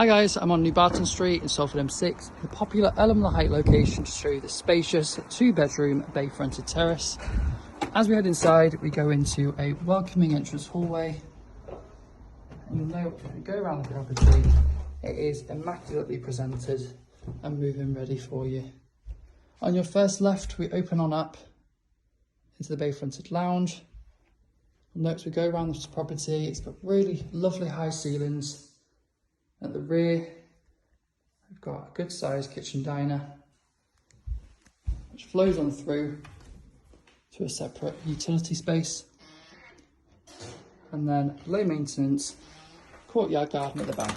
Hi guys, I'm on New Barton Street in Salford M6, the popular Irlam height location to show you the spacious 2-bedroom bay-fronted terrace. As we head inside, we go into a welcoming entrance hallway. And you'll note if we go around the property, it is immaculately presented and move-in ready for you. On your first left, we open on up into the bay-fronted lounge. You'll note as we go around this property, it's got really lovely high ceilings. At the rear, we've got a good sized kitchen diner, which flows on through to a separate utility space. And then low maintenance courtyard garden at the back.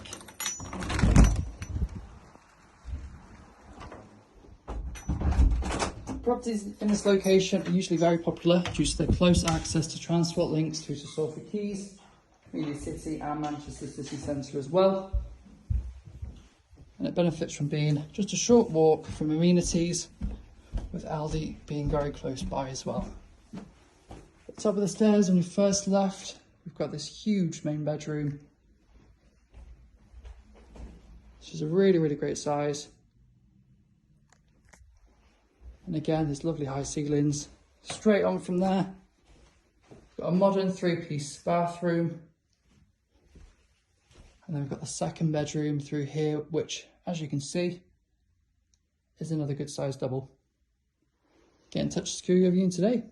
Properties in this location are usually very popular due to their close access to transport links through to Salford Quays, Media City and Manchester City Centre as well. And it benefits from being just a short walk from amenities, with Aldi being very close by as well. At the top of the stairs on your first left, we've got this huge main bedroom. This is a really great size. And again, there's lovely high ceilings. Straight on from there, we've got a modern 3-piece bathroom. And then we've got the second bedroom through here, which, as you can see, is another good sized double. Get in touch to secure your viewing today.